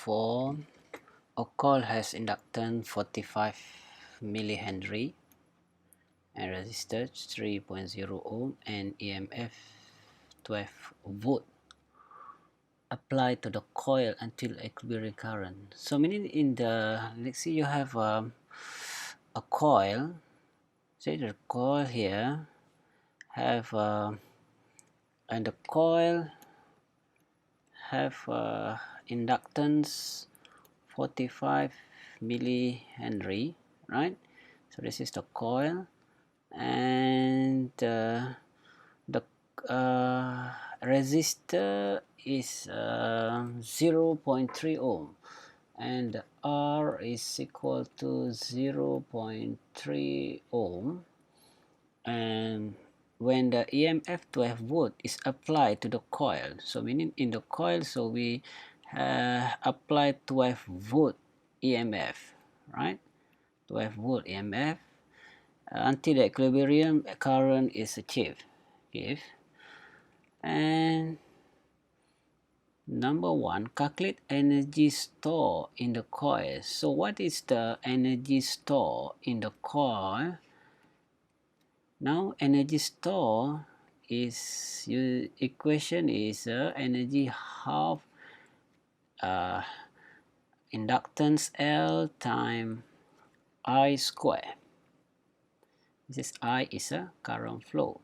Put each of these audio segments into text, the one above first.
for a coil has inductance 45 millihenry and resistance 3.0 ohm and EMF 12 volt applied to the coil until equilibrium current. So meaning in the, let's say you have a coil, say the coil here have and the coil have inductance 45 millihenry, right? So this is the coil, and the resistor is 0.3 ohm, and R is equal to 0.3 ohm, and when the EMF 12 volt is applied to the coil, so meaning in the coil, so we apply 12 volt EMF, right? 12 volt EMF until the equilibrium current is achieved. And number one, calculate energy stored in the coil. So what is the energy stored in the coil? Now energy stored is, equation is energy half inductance L time I square. This is I is a current flow.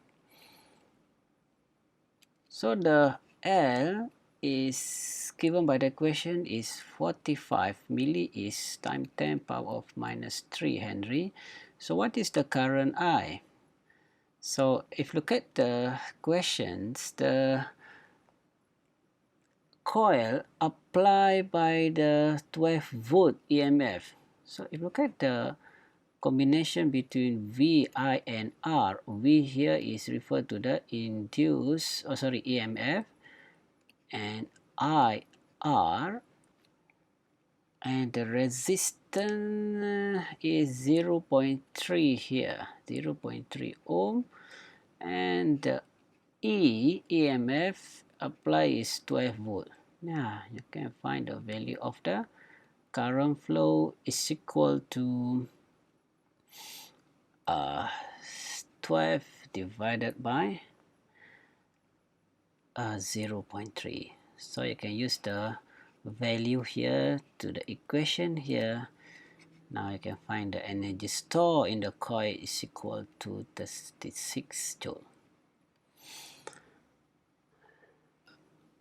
So the L is given by the equation is 45 milli is times 10 power of minus 3 Henry. So what is the current I? So if you look at the questions, the coil applied by the 12 volt EMF. So if you look at the combination between V, I and R, V here is referred to the induced, EMF, and I, R, and the resistance is 0.3 here, 0.3 ohm, and the EMF apply is 12 volt. Now you can find the value of the current flow is equal to 12 divided by 0.3. So you can use the value here to the equation here. Now you can find the energy stored in the coil is equal to 36 joule.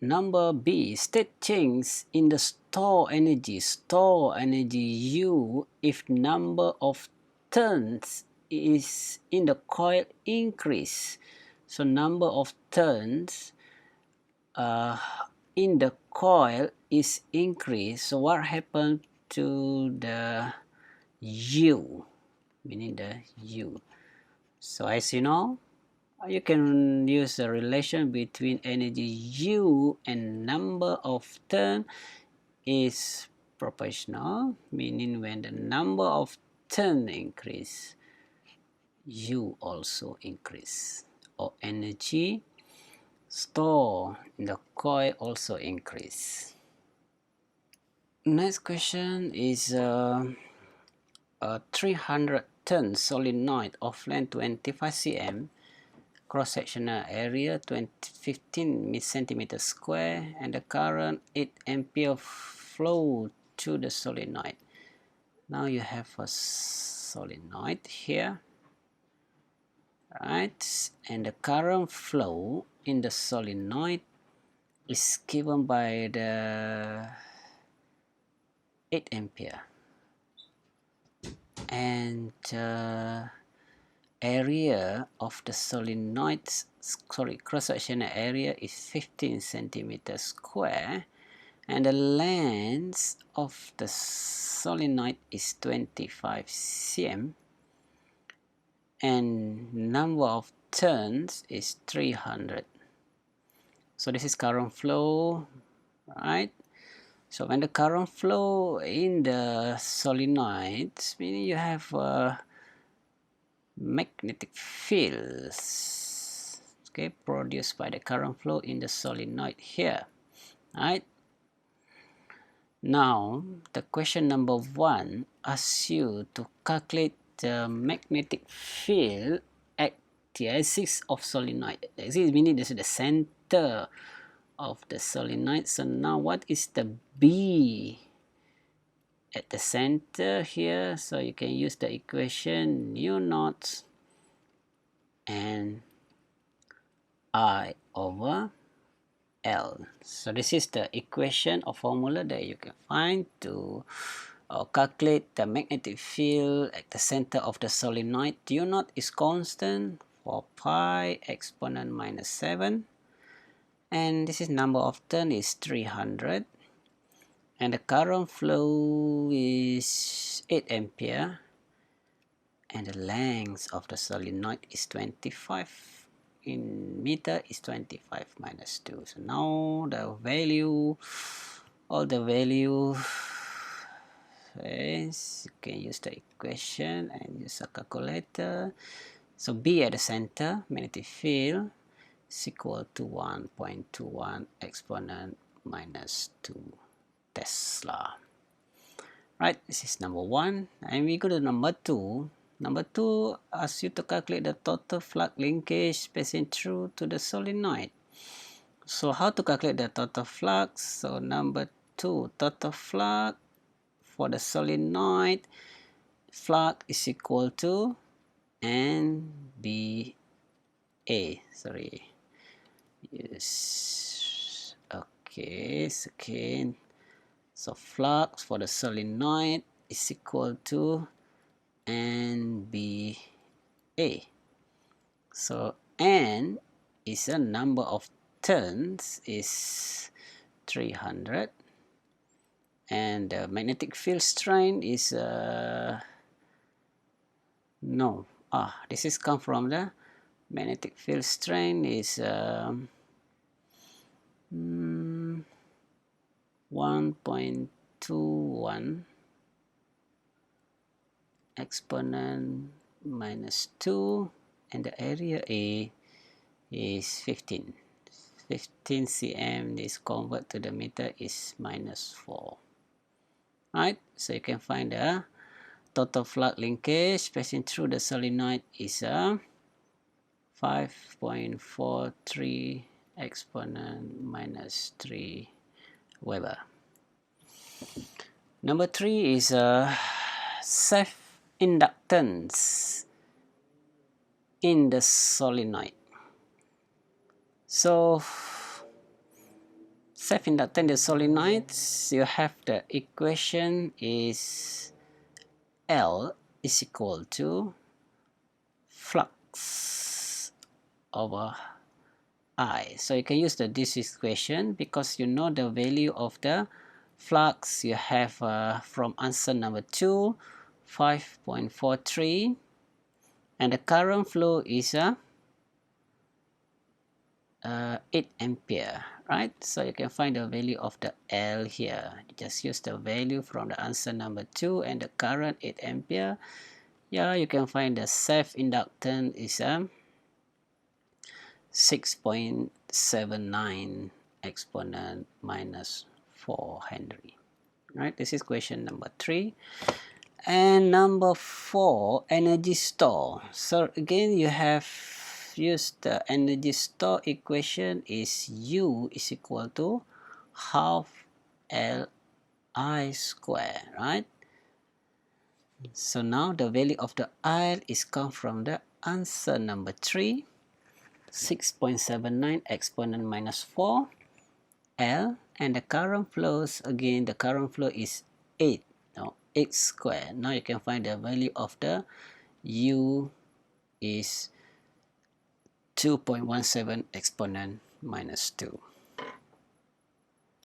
Number B, state change in the stored energy. Store energy U if number of turns is in the coil increase. So number of turns in the coil is increased. So what happened to the U, meaning the U? So as you know, you can use the relation between energy U and number of turn is proportional, meaning when the number of turn increase, U also increase, or energy stored in the coil also increase. Next question is a 300 ton solenoid of length 25 cm, cross-sectional area 15 centimeter square, and the current 8 ampere flow to the solenoid. Now you have a solenoid here, right? And the current flow in the solenoid is given by the 8 ampere, and area of the solenoid, cross-sectional area is 15 centimeter square, and the length of the solenoid is 25 cm, and number of turns is 300. So this is current flow, right? So when the current flow in the solenoids, meaning you have magnetic fields, okay, produced by the current flow in the solenoid here, right? Now, the question number 1 asks you to calculate the magnetic field at the axis of solenoid. Axis meaning this is the center of the solenoid. So now what is the B at the center here? So you can use the equation nu naught and I over L. So this is the equation or formula that you can find to calculate the magnetic field at the center of the solenoid. U naught is constant for pi exponent minus 7. And this is number of turns is 300. And the current flow is 8 ampere. And the length of the solenoid is 25. In meter is 25 minus 2. So now the value, all the value is, you can use the equation and use a calculator. So B at the center, magnetic field is equal to 1.21 exponent minus 2 Tesla. Right, this is number 1. And we go to number 2. Number 2 asks you to calculate the total flux linkage passing through to the solenoid. So how to calculate the total flux? So number 2, total flux for the solenoid, flux is equal to NBA. Sorry. Yes. Okay, second. So flux for the solenoid is equal to NBA. So N is a number of turns is 300, and the magnetic field strength is this is come from the magnetic field strength is 1.21 exponent minus 2, and the area A is 15 cm. This convert to the meter is minus 4. Right, so you can find the total flux linkage passing through the solenoid is 5.43 exponent minus 3 Weber. Number 3 is self-inductance in the solenoid. So self-inductance in the solenoids, you have the equation is L is equal to flux over I. So you can use this equation because you know the value of the flux. You have from answer number 2, 5.43, and the current flow is 8 ampere, right? So you can find the value of the L here. Just use the value from the answer number 2 and the current 8 ampere. Yeah, you can find the self-inductance is 6.79 exponent minus 4 Henry. Right, this is question number 3. And number 4, energy store. So again, you have used the energy store equation is U is equal to half Li square, right? So now the value of the I is come from the answer number 3, 6.79 exponent minus 4 L, and the current flows, again the current flow is 8, now 8 square. Now you can find the value of the U is 2.17 exponent minus 2.